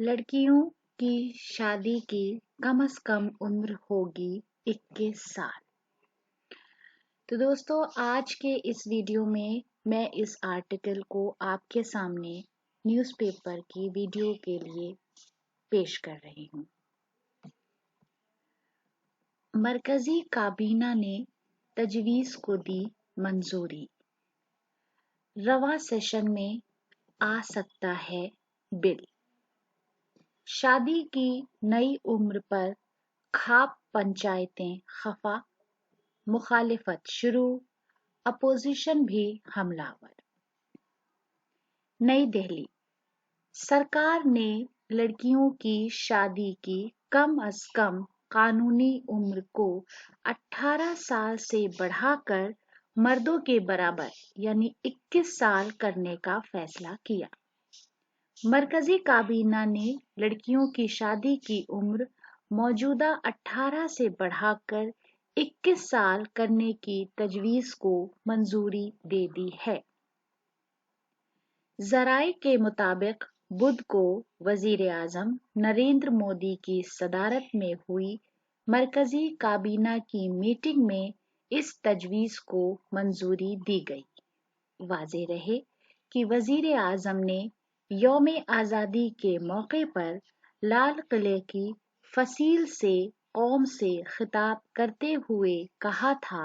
लड़कियों की शादी की कम से कम उम्र होगी 21 साल। तो दोस्तों, आज के इस वीडियो में मैं इस आर्टिकल को आपके सामने न्यूज़पेपर की वीडियो के लिए पेश कर रही हूँ। मरकजी काबीना ने तजवीज़ को दी मंजूरी। रवां सेशन में आ सकता है बिल। शादी की नई उम्र पर खाप पंचायतें खफा, मुखालिफत शुरू, अपोजिशन भी हमलावर। नई दिल्ली, सरकार ने लड़कियों की शादी की कम अज कम कानूनी उम्र को 18 साल से बढ़ाकर मर्दों के बराबर यानी 21 साल करने का फैसला किया। मरकजी काबीना ने लड़कियों की शादी की उम्र मौजूदा 18 से बढ़ाकर 21 साल करने की तजवीज़ को मंजूरी दे दी है। ज़राए के मुताबिक बुध को वज़ीर आज़म नरेंद्र मोदी की सदारत में हुई मरकजी काबीना की मीटिंग में इस तजवीज़ को मंजूरी दी गई। वाज़ेह रहे कि वज़ीर आज़म ने यौम आज़ादी के मौके पर लाल किले की फसील से कौम से खिताब करते हुए कहा था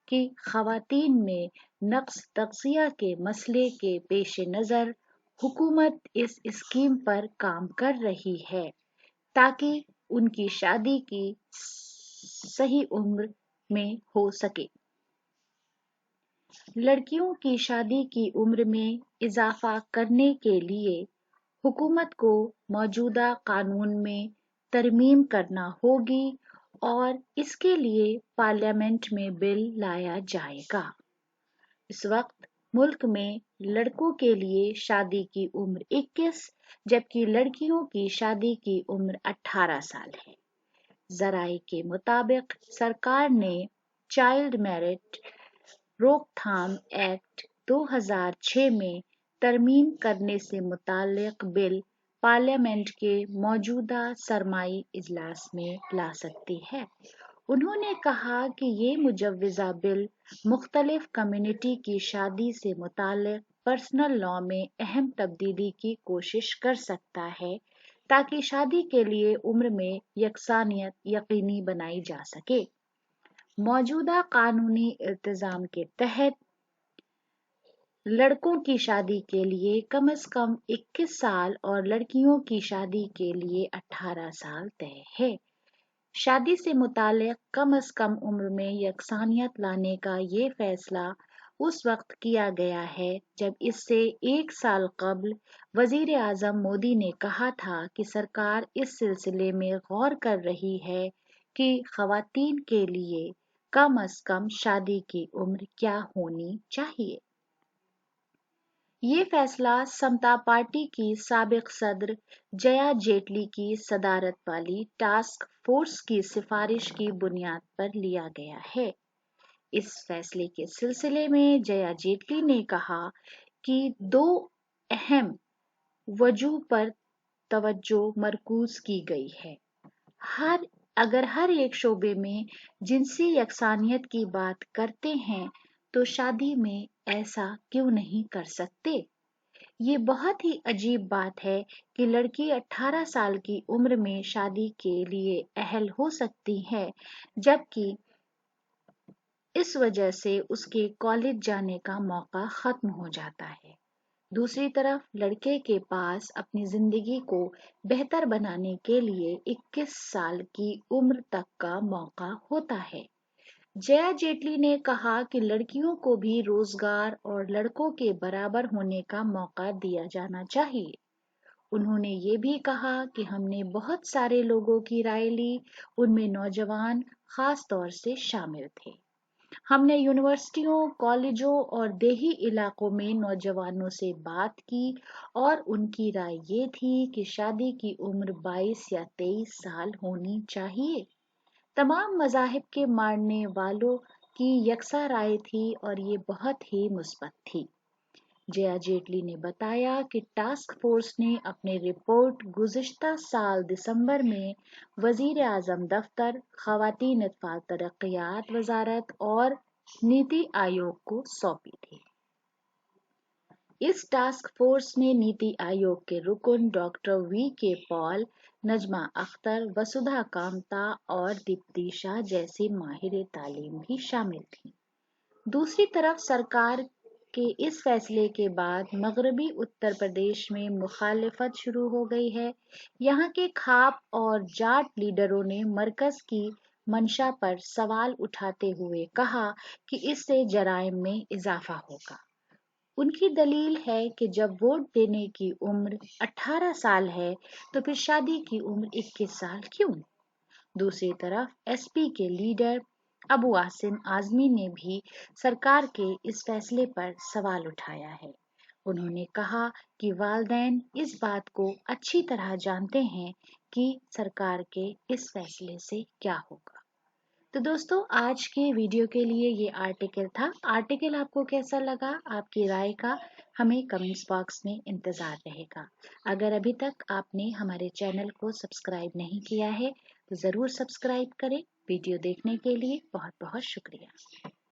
कि ख़वातीन में नक्स तग़ज़िया के मसले के पेश नज़र हुकूमत इस स्कीम पर काम कर रही है ताकि उनकी शादी की सही उम्र में हो सके। लड़कियों की शादी की उम्र में इजाफा करने के लिए हुकूमत को मौजूदा कानून में तरमीम करना होगी और इसके लिए पार्लियामेंट में बिल लाया जाएगा। इस वक्त मुल्क में लड़कों के लिए शादी की उम्र 21 जबकि लड़कियों की शादी की उम्र 18 साल है। ज़राए के मुताबिक सरकार ने चाइल्ड मैरिज रोकथाम एक्ट 2006 में तरमीम करने से मुताल्लिक बिल पार्लियामेंट के मौजूदा सरमाई इजलास में ला सकती है। उन्होंने कहा कि ये मुजव्वज़ा बिल मुख्तलिफ कम्युनिटी की शादी से मुताल्लिक पर्सनल लॉ में अहम तब्दीली की कोशिश कर सकता है ताकि शादी के लिए उम्र में यकसानियत यकीनी बनाई जा सके। मौजूदा कानूनी इल्तिज़ाम के तहत लड़कों की शादी के लिए कम से कम 21 साल और लड़कियों की शादी के लिए 18 साल तय है। शादी से मुताल्लिक कम से कम उम्र में यकसानियत लाने का ये फैसला उस वक्त किया गया है जब इससे एक साल कबल वज़ीर आज़म मोदी ने कहा था कि सरकार इस सिलसिले में गौर कर रही है कि ख़वातीन के लिए कम से कम शादी की उम्र क्या होनी चाहिए। ये फैसला समता पार्टी की साबिक सदर जया जेटली की सदारत वाली टास्क फोर्स की सिफारिश की बुनियाद पर लिया गया है। इस फैसले के सिलसिले में जया जेटली ने कहा कि दो अहम वजूह पर तवज्जो मरकूज की गई है। अगर हर एक शोबे में जिनसी यकसानियत की बात करते हैं तो शादी में ऐसा क्यों नहीं कर सकते। ये बहुत ही अजीब बात है कि लड़की 18 साल की उम्र में शादी के लिए अहल हो सकती है जबकि इस वजह से उसके कॉलेज जाने का मौका खत्म हो जाता है। दूसरी तरफ लड़के के पास अपनी जिंदगी को बेहतर बनाने के लिए 21 साल की उम्र तक का मौका होता है। जया जेटली ने कहा कि लड़कियों को भी रोजगार और लड़कों के बराबर होने का मौका दिया जाना चाहिए। उन्होंने ये भी कहा कि हमने बहुत सारे लोगों की राय ली, उनमें नौजवान खास तौर से शामिल थे। हमने यूनिवर्सिटियों, कॉलेजों और देही इलाकों में नौजवानों से बात की और उनकी राय ये थी कि शादी की उम्र 22 या 23 साल होनी चाहिए। तमाम मज़ाहिब के मानने वालों की यकसा राय थी और ये बहुत ही मुस्बत थी। जया जेटली ने बताया कि टास्क फोर्स ने अपनी रिपोर्ट गुज़िश्ता साल दिसंबर में वज़ीर आज़म दफ्तर, ख़वातीन अतफ़ाल तरक्कियात वज़ारत और नीति आयोग को सौंपी थी। इस टास्क फोर्स में नीति आयोग के रुकन डॉक्टर वी.के. पॉल, नजमा अख्तर, वसुधा कामता और दीप्ति शाह जैसी माहिर तालीम भी शामिल थीं। दूसरी तरफ सरकार के इस फैसले के बाद मगरबी उत्तर प्रदेश में मुखालिफत शुरू हो गई है। यहाँ के खाप और जाट लीडरों ने मरकज की मंशा पर सवाल उठाते हुए कहा कि इससे जराइम में इजाफा होगा। उनकी दलील है कि जब वोट देने की उम्र 18 साल है तो फिर शादी की उम्र 21 साल क्यों? दूसरी तरफ एसपी के लीडर अबू आसिम आजमी ने भी सरकार के इस फैसले पर सवाल उठाया है। उन्होंने कहा कि वालिदैन इस बात को अच्छी तरह जानते हैं कि सरकार के इस फैसले से क्या होगा। तो दोस्तों, आज के वीडियो के लिए ये आर्टिकल था। आर्टिकल आपको कैसा लगा? आपकी राय का हमें कमेंट्स बॉक्स में इंतज़ार रहेगा। अगर अभी तक आपने हमारे चैनल को सब्सक्राइब नहीं किया है तो ज़रूर सब्सक्राइब करें। वीडियो देखने के लिए बहुत बहुत शुक्रिया।